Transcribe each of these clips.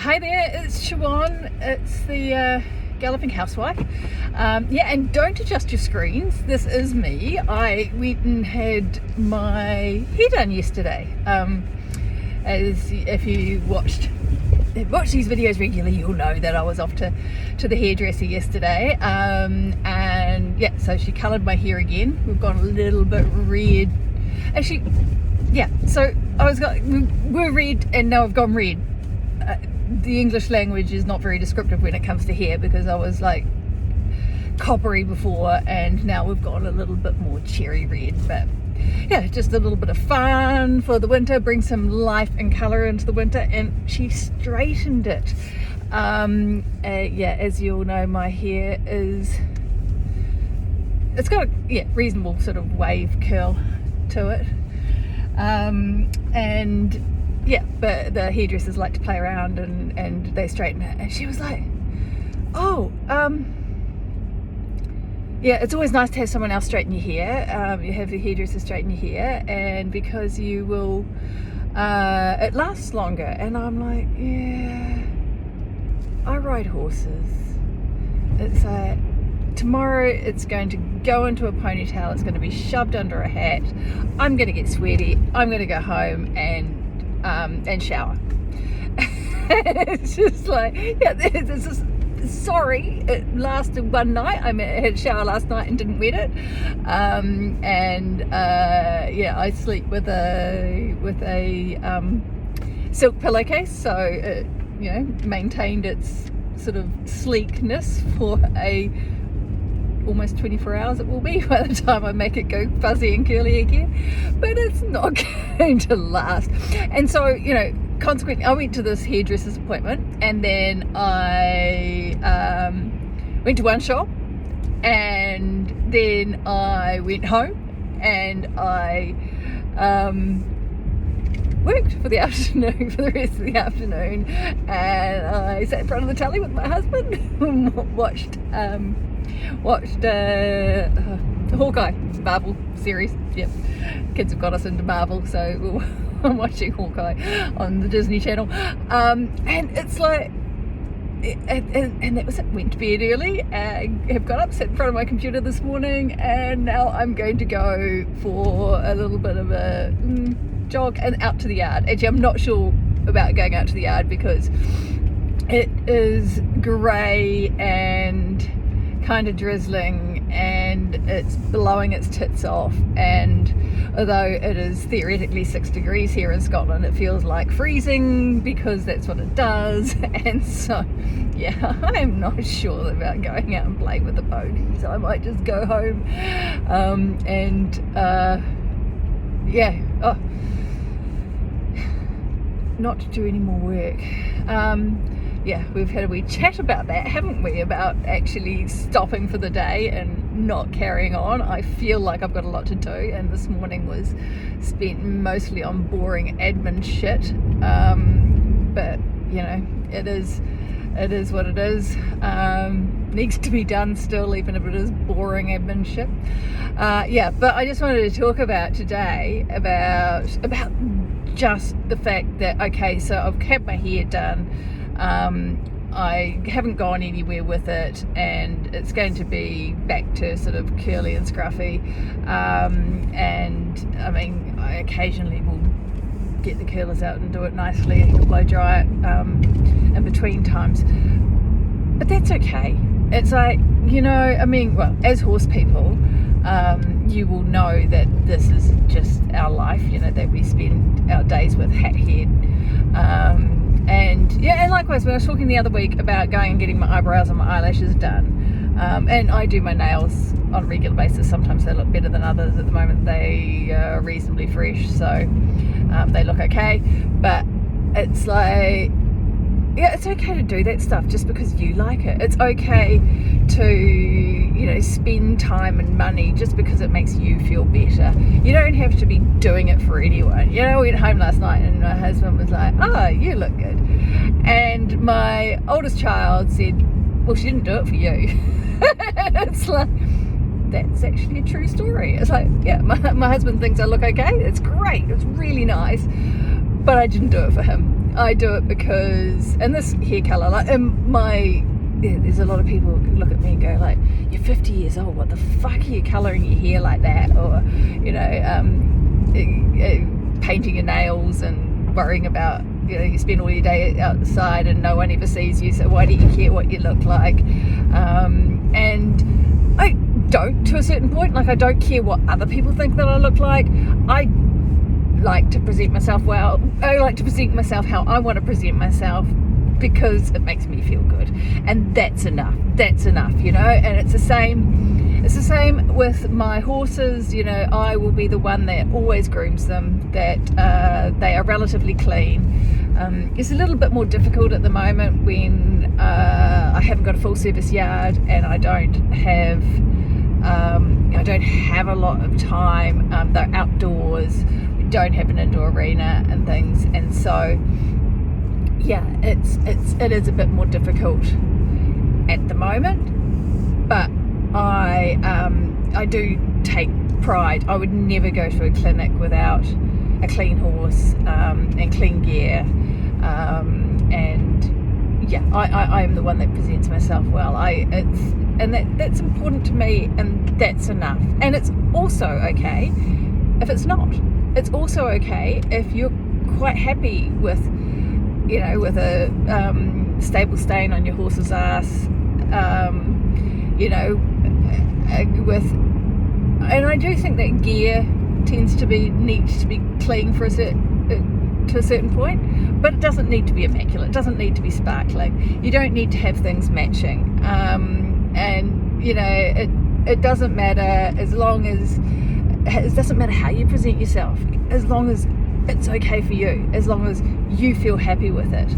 Hi there, it's Siobhan. It's the Galloping Housewife. And don't adjust your screens. This is me. I went and had my hair done yesterday. As if you watch these videos regularly, you'll know that I was off to the hairdresser yesterday. So she coloured my hair again. We've gone a little bit red. Actually, yeah. So we're red, and now I've gone red. The English language is not very descriptive when it comes to hair, because I was like coppery before and now we've gone a little bit more cherry red. But yeah, just a little bit of fun for the winter, bring some life and colour into the winter. And she straightened it. As you all know, my hair it's got a reasonable sort of wave curl to it. But the hairdressers like to play around and they straighten it. And she was like, it's always nice to have someone else straighten your hair. You have the hairdresser straighten your hair, and because you will, it lasts longer. And I'm like, yeah, I ride horses. It's like, tomorrow it's going to go into a ponytail, it's going to be shoved under a hat, I'm going to get sweaty, I'm going to go home and shower. It's just like, sorry, it lasted one night. I had a shower last night and didn't wet it. I sleep with a silk pillowcase, so it maintained its sort of sleekness for almost 24 hours it will be by the time I make it go fuzzy and curly again. But it's not going to last. And so, consequently, I went to this hairdresser's appointment, and then I went to one shop, and then I went home, and I worked for the afternoon, for the rest of the afternoon, and I sat in front of the telly with my husband and watched Hawkeye, Marvel series. Yep, kids have got us into Marvel, so I'm watching Hawkeye on the Disney Channel. And it's like, and that was it. Went to bed early, have got up, sat in front of my computer this morning, and now I'm going to go for a little bit of a jog and out to the yard. Actually, I'm not sure about going out to the yard because it is grey and kind of drizzling, and it's blowing its tits off. And although it is theoretically 6 degrees here in Scotland, it feels like freezing because that's what it does. And so I'm not sure about going out and playing with the ponies. I might just go home not to do any more work. We've had a wee chat about that, haven't we? About actually stopping for the day and not carrying on. I feel like I've got a lot to do, and this morning was spent mostly on boring admin shit. But it is what it is. Needs to be done still, even if it is boring admin shit. But I just wanted to talk about today about just the fact that, okay, so I've had my hair done. I haven't gone anywhere with it, and it's going to be back to sort of curly and scruffy. I occasionally will get the curlers out and do it nicely, blow dry it in between times. But that's okay. It's like, as horse people, you will know that this is just our life, that we spend our days with hat head. And likewise, when I was talking the other week about going and getting my eyebrows and my eyelashes done, and I do my nails on a regular basis. Sometimes they look better than others. At the moment they are reasonably fresh, so they look okay. But it's like, it's okay to do that stuff just because you like it. It's okay to, spend time and money just because it makes you feel better. You don't have to be doing it for anyone. I went home last night and my husband was like, "Oh, you look good." And my oldest child said, "Well, she didn't do it for you." It's like, that's actually a true story. It's like, my husband thinks I look okay. It's great. It's really nice. But I didn't do it for him. I do it because, and this hair colour, like there's a lot of people who look at me and go like, you're 50 years old, what the fuck are you colouring your hair like that? Or, painting your nails and worrying about, you spend all your day outside and no one ever sees you, so why do you care what you look like? And I don't, to a certain point. Like, I don't care what other people think that I look like. I like to present myself well. I like to present myself how I want to present myself, because it makes me feel good, and that's enough. And it's the same with my horses. I will be the one that always grooms them, that they are relatively clean. It's a little bit more difficult at the moment when I haven't got a full service yard, and I don't have a lot of time. They're outdoors, we don't have an indoor arena and things, and so yeah, it is a bit more difficult at the moment, but I do take pride. I would never go to a clinic without a clean horse and clean gear, and yeah, I am the one that presents myself well. That's important to me, and that's enough. And it's also okay if it's not. It's also okay if you're quite happy with a stable stain on your horse's ass, and I do think that gear needs to be clean to a certain point, but it doesn't need to be immaculate. It doesn't need to be sparkling. You don't need to have things matching, and it doesn't matter, as long as it doesn't matter how you present yourself, as long as it's okay for you, as long as you feel happy with it.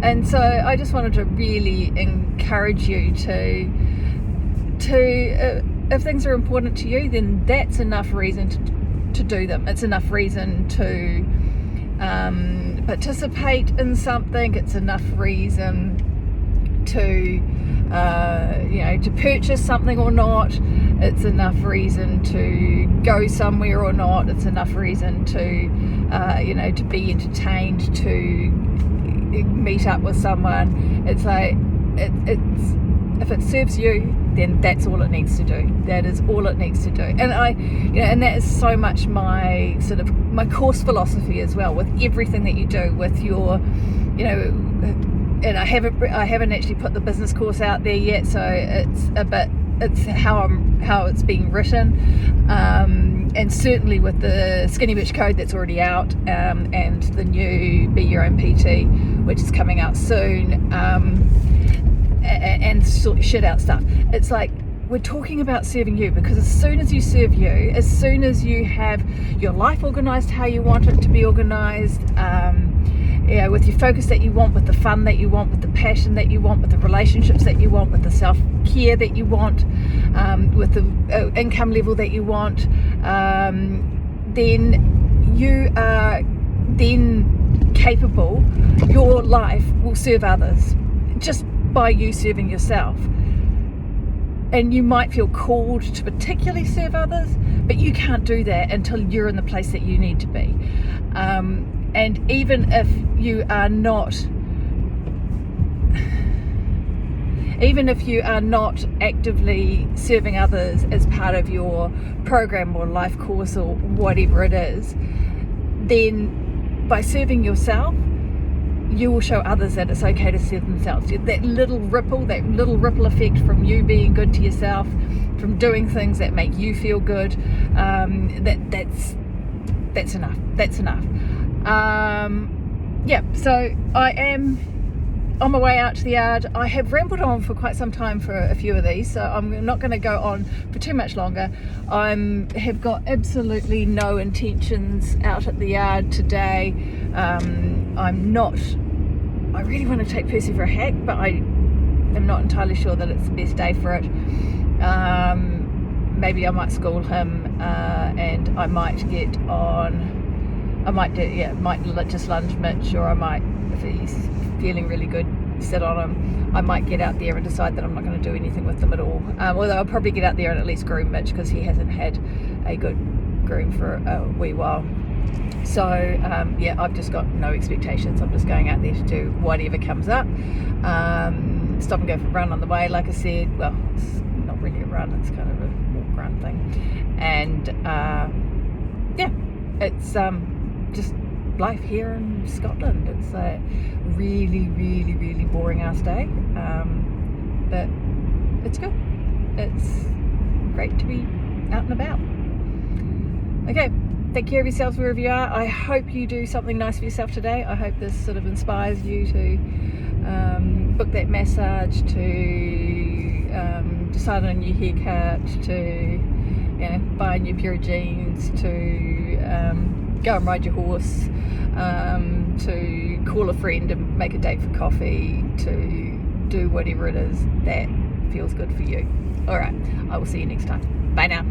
And so I just wanted to really encourage you to if things are important to you, then that's enough reason to do them. It's enough reason to participate in something. It's enough reason to purchase something or not. It's enough reason to go somewhere or not. It's enough reason to be entertained, to meet up with someone. It's like, if it serves you, then that's all it needs to do. That is all it needs to do. And and that is so much my my course philosophy as well, with everything that you do, with your, and I haven't actually put the business course out there yet, so it's how it's being written, and certainly with the Skinny Bitch Code that's already out, and the new Be Your Own PT, which is coming out soon, and shit out stuff. It's like, we're talking about serving you, because as soon as you serve you, as soon as you have your life organised how you want it to be organised, with your focus that you want, with the fun that you want, with the passion that you want, with the relationships that you want, with the self-care that you want, with the income level that you want, then you are then capable. Your life will serve others just by you serving yourself. And you might feel called to particularly serve others, but you can't do that until you're in the place that you need to be. And even if you are not actively serving others as part of your program or life course or whatever it is, then by serving yourself, you will show others that it's okay to serve themselves. That little ripple effect from you being good to yourself, from doing things that make you feel good, that's enough. That's enough. So I am on my way out to the yard. I have rambled on for quite some time for a few of these, so I'm not going to go on for too much longer. I have got absolutely no intentions out at the yard today. I really want to take Percy for a hack, but I am not entirely sure that it's the best day for it. Maybe I might school him, and I might get on. I might just lunge Mitch, or I might, if he's feeling really good, sit on him. I might get out there and decide that I'm not going to do anything with them at all. Although I'll probably get out there and at least groom Mitch, because he hasn't had a good groom for a wee while. So yeah, I've just got no expectations. I'm just going out there to do whatever comes up. Stop and go for a run on the way, like I said. Well, it's not really a run, it's kind of a walk run thing. And yeah, it's just life here in Scotland. It's a really, really, really boring ass day, but it's good. It's great to be out and about. Okay, take care of yourselves wherever you are. I hope you do something nice for yourself today. I hope this sort of inspires you to book that massage, to decide on a new haircut, to buy a new pair of jeans, to go and ride your horse, to call a friend and make a date for coffee, to do whatever it is that feels good for you. All right, I will see you next time. Bye now.